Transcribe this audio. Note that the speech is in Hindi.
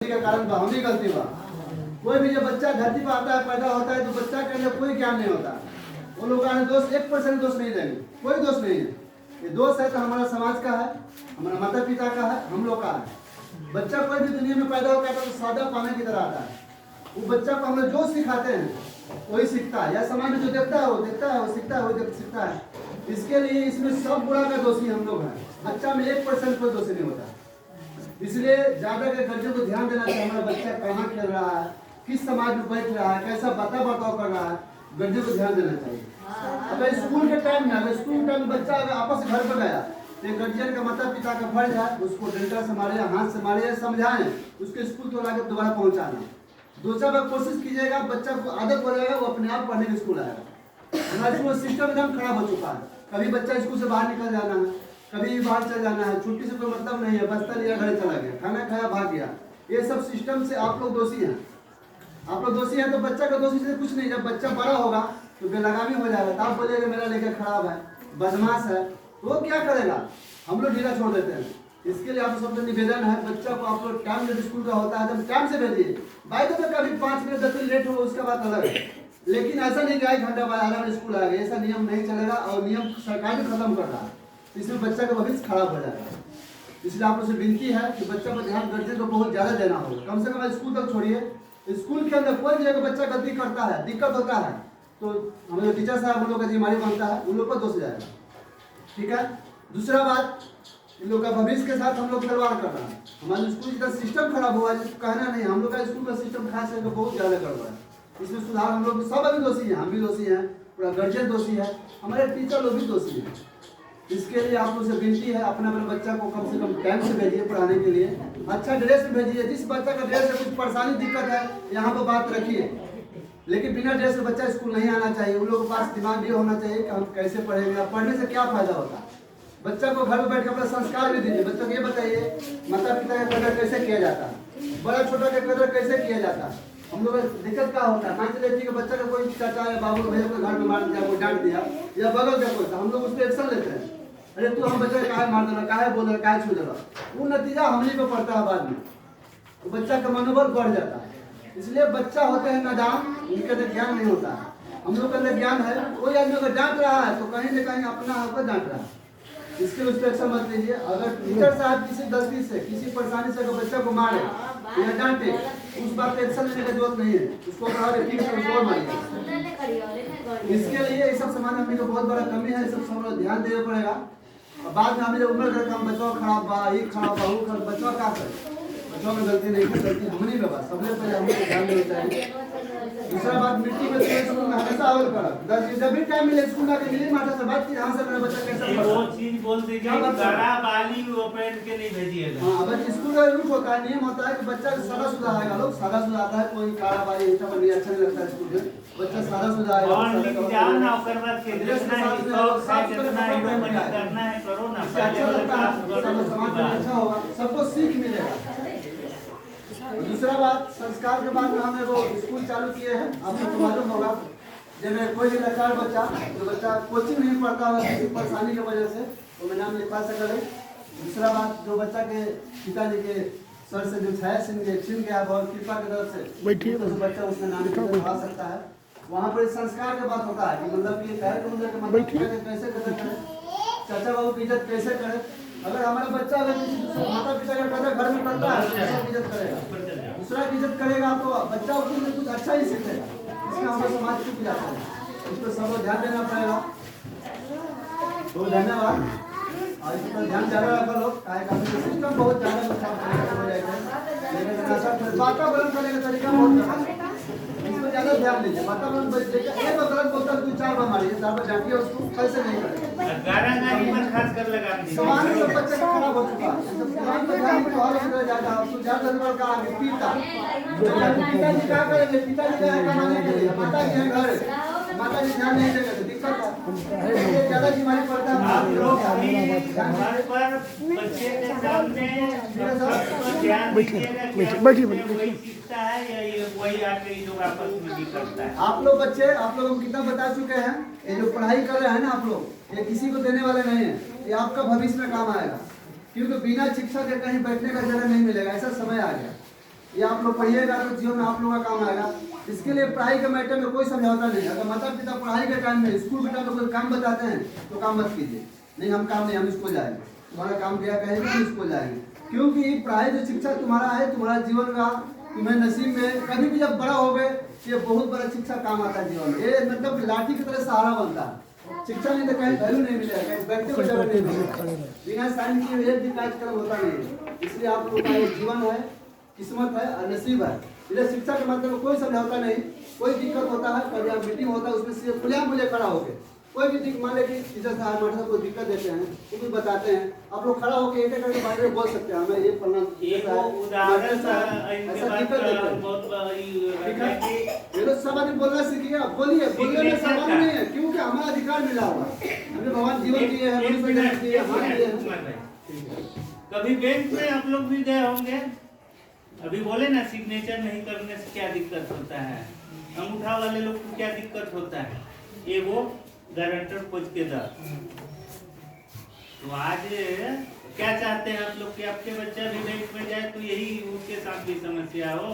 का कारण बा, हम ही गलती बा। कोई भी जब बच्चा धरती पर आता है, पैदा होता है, तो बच्चा के अंदर कोई ज्ञान नहीं होता। वो लोग का दोष 1% दोष नहीं देंगे, कोई दोष नहीं है। ये दोष है तो हमारा समाज का है, हमारा माता पिता का है, हम लोग का है। बच्चा कोई भी दुनिया में पैदा होता है तो सादा पानी की तरह आता है। वो बच्चा को हम लोग जो सिखाते हैं वही सीखता है, या समाज में जो देखता है वो देखता है, वो सीखता है वो सीखता है। इसके लिए इसमें सब बुरा का दोषी हम लोग हैं। बच्चा में 1% कोई दोषी नहीं होता। इसलिए ज्यादा के गर्जियों को ध्यान देना चाहिए, हमारा बच्चा कहाँ खेल रहा है, किस समाज में बैठ रहा है, कैसा बाता बर्ताव कर रहा है, गर्जियों को ध्यान देना चाहिए। अगर स्कूल के टाइम में, अगर स्कूल टाइम में बच्चा अगर आपस घर पर गया तो गार्जियन का माता पिता का फर्ज है उसको डंडा से मारे, हाथ से मारे, समझाएं, उसके स्कूल तो लाकर दोबारा पहुंचाना। दूसरा बार कोशिश कीजिएगा, बच्चा को आदत हो जाएगा, वो अपने आप पढ़ने के स्कूल आएगा। हमारा स्कूल सिस्टम एकदम खराब हो चुका है। कभी बच्चा स्कूल से बाहर निकल जाना है, कभी बाहर चल जाना है, छुट्टी से कोई मतलब नहीं है, बस्ता लिया घर चला गया, खाना खाया भाग गया। ये सब सिस्टम से आप लोग दोषी हैं। आप लोग दोषी हैं तो बच्चा का दोषी से कुछ नहीं। जब बच्चा बड़ा होगा तो बेलगामी हो जाएगा, तो आप बोलिएगा मेरा लेकर खराब है, बदमाश है, तो वो क्या करेगा? हम लोग ढीला छोड़ देते हैं। इसके लिए आप सबसे निवेदन है, बच्चा को आप लोग टाइम जब स्कूल का होता है तो टाइम से भेजिए। बाई द वे कभी 5 मिनट 10 मिनट लेट हो उसका बात अलग है, लेकिन ऐसा नहीं कि 1 घंटा बाद आधा में स्कूल आ गया, ऐसा नियम नहीं चलेगा। और नियम सरकार भी खत्म कर रहा है, इसमें बच्चा का भविष्य खराब हो जाएगा। इसलिए आप लोग से विनती है कि बच्चा पर ध्यान गार्जियन को बहुत ज्यादा देना होगा। कम से कम स्कूल तक छोड़िए, स्कूल के अंदर कोई भी अगर बच्चा गलती करता है, दिक्कत होता है, तो हम लोग टीचर साहब उन लोग का जिम्मेदारी बनता है, उन लोग पर दोष जाएगा। ठीक है। दूसरा बात, इन लोग का भविष्य के साथ हम लोग खिलवाड़ कर रहे हैं। हमारे स्कूल का सिस्टम खराब हुआ है, कहना नहीं, हम लोग का स्कूल का सिस्टम खास करके बहुत ज्यादा गड़बड़ है। इसमें सुधार हम लोग सब अभी दोषी हैं, हम भी दोषी हैं, पूरा गार्जियन दोषी है, हमारे टीचर लोग भी दोषी हैं। इसके लिए आप लोग से विनती है, अपने अपने बच्चा को कम से कम टाइम से भेजिए पढ़ाने के लिए, अच्छा ड्रेस में भेजिए। जिस बच्चा का ड्रेस से कुछ परेशानी दिक्कत है यहाँ पर बात रखिए, लेकिन बिना ड्रेस से बच्चा स्कूल नहीं आना चाहिए। उन लोगों के पास दिमाग ये होना चाहिए कि हम कैसे पढ़ेंगे, पढ़ने से क्या फायदा होता है। बच्चा को घर में बैठ कर अपना संस्कार भी दीजिए। बच्चों को ये बताइए माता पिता का कदर कैसे किया जाता है, बड़ा छोटा का कदर कैसे किया जाता है। हम लोग दिक्कत क्या होता है, मान चलिए ठीक है बच्चा का कोई चाचा या बाबू भैया को घर में मार दिया, कोई डांट दिया या बगल दिया कोई, हम लोग उस पर एक्शन लेते हैं। अरे तू हम बच्चे काहे मार देना, काहे बोल रहा, काहे छू देना, वो नतीजा हमने को पड़ता है बाद में, तो बच्चा का मनोबल बढ़ जाता है। इसलिए बच्चा होते हैं नादान, उनके अंदर ज्ञान नहीं होता है। हम लोग के अंदर ज्ञान है। कोई आदमी अगर डांट रहा है तो कहीं न कहीं अपना होकर डांट रहा है, इसके लिए उस पर एक्शन मत लीजिए। अगर टीचर साहब किसी गलती से, किसी परेशानी से अगर बच्चा को मारे या डांटे, उस बात पे एक्शन लेने की जरूरत नहीं है, उसको कहा ठीक है उसको मारिए। इसके लिए ये सब समाज में बहुत बड़ा कमी है, सब सब ध्यान देना पड़ेगा। और बाद में हमें जब उम्र करके हम बच्चों खराब बा, ये खराब बा, वो खराब, बच्चों का करे, बच्चों में गलती नहीं है, गलती हमने भी बा, सबसे पहले हमें ध्यान देना चाहिए। दूसरा बात, मिट्टी में स्कूल में हमेशा अवल करा, जब भी टाइम मिले स्कूल आके मिले माता से बात की, यहाँ से मेरा बच्चा कैसा पढ़ा, वो चीज बोलते कि गड़ा बाली वो पहन के नहीं भेजिएगा। हाँ, बच्चे स्कूल का रूल होता है, नियम होता है कि बच्चा सादा सुधा आएगा, लोग सादा सुधा आता है, कोई काला बाली ऐसा पर भी अच्छा नहीं लगता है स्कूल में, बच्चा सादा सुधा आएगा और लिख जाओ ना, ओकर बाद के जितना ही शौक है, जितना ही मन करना है करो ना, अच्छा लगता है, समाज में अच्छा होगा, सबको सीख मिलेगा। दूसरा बात, संस्कार के बाद में हमने वो स्कूल चालू किए हैं, आप सबको मालूम होगा। जब कोई भी लाचार बच्चा, जो बच्चा कोचिंग नहीं पढ़ता है किसी परेशानी की वजह से, तो मैं नाम लिखवा सकता है। दूसरा बात, जो बच्चा के पिताजी के सर से जो छाया छिन गया बहुत कृपा की तरफ से, तो बच्चा उसमें नाम लिखवा सकता है। वहाँ पर संस्कार की बात होता है कि मतलब कि कैसे कदर करें, चाचा बाबू की इज्जत कैसे करें। अगर हमारा बच्चा अगर माता पिता का कदर घर में करता है, दूसरा की इज्जत करेगा, दूसरा की इज्जत करेगा तो बच्चा उसमें कुछ अच्छा ही सीखेगा। इसमें हमारा समाज चुप जाता है, इस पर सबको ध्यान देना पड़ेगा। तो धन्यवाद। और इस पर ध्यान ज्यादा रखा लोग, सिस्टम बहुत ज्यादा हो जाएगा, लेकिन वातावरण करने का तरीका बहुत इसमें ज्यादा ध्यान दीजिए। वातावरण एक गलत बोलता है 2-4 बार मारिए, 4 बार डांटिए, उसको कैसे नहीं करेगा। खास कर लगा समाज में सब बच्चे खराब हो चुका है, समाज में ध्यान तो और सुधर जाता है। तो ज्यादा नंबर का आगे पिताजी क्या करेंगे, पिताजी का कमाने के लिए, माता जी हैं घर, माता जी ध्यान नहीं देंगे तो दिक्कत है, ज्यादा बीमारी पड़ता है। आप लोग हमारे पर बच्चे के सामने ध्यान दीजिएगा, वही सीखता है या ये वही आके जो आपस में भी करता है। आप लोग बच्चे, आप लोग हम कितना बता चुके हैं, ये जो पढ़ाई कर रहे हैं ना आप लोग, ये किसी को देने वाले नहीं है, ये आपका भविष्य में काम आएगा। क्योंकि बिना शिक्षा के कहीं बैठने का जगह नहीं मिलेगा, ऐसा समय आ गया। ये आप लोग पढ़िएगा तो जीवन में आप लोगों का काम आएगा। इसके लिए पढ़ाई के मैटर में कोई समझौता नहीं। अगर माता पिता पढ़ाई के टाइम में स्कूल के टाइम में कोई काम बताते हैं तो काम मत कीजिए, नहीं हम काम नहीं, हम स्कूल जाएंगे, तुम्हारा काम क्या कहेंगे, हम स्कूल जाएंगे। क्योंकि पढ़ाई जो शिक्षा तुम्हारा है, तुम्हारा जीवन का तुम्हें नसीब में कभी भी जब बड़ा हो गए, ये बहुत बड़ा शिक्षा काम आता है जीवन में। ये मतलब लाठी की तरह सहारा बनता है। शिक्षा नहीं तो कहीं वैल्यू नहीं मिलेगा, कहीं व्यक्ति को जगह नहीं मिलेगा। बिना साइन किए एक भी कार्यक्रम होता नहीं है। इसलिए आप लोगों का एक जीवन है, किस्मत है और नसीब है। इसलिए शिक्षा के माध्यम में कोई समझौता नहीं, कोई दिक्कत होता है, कभी आप मीटिंग होता है उसमें खुले मुझे खड़ा होकर कोई भी दिक्कत, मान ले कि टीचर साहब मास्टर कोई दिक्कत देते हैं तो कुछ बताते हैं, आप लोग खड़ा होकर एक करके बारे में बोल सकते हैं, हमें ये पढ़ना उदाहरण ऐसा दिक्कत देते हैं। ये तो सब आदमी बोलना सीखिए, आप बोलिए, बोलने में सवाल नहीं है, क्योंकि हमारा अधिकार मिला हुआ है, हमें भगवान जीवन दिए हैं, कभी बैंक में आप लोग भी गए होंगे, अभी बोले ना सिग्नेचर नहीं करने से क्या दिक्कत होता है, अंगूठा वाले लोग को क्या दिक्कत होता है, ये वो गारंटर खोज के दर। तो आज क्या चाहते हैं आप लोग कि आपके बच्चा भी बैंक में जाए तो यही उसके साथ भी समस्या हो।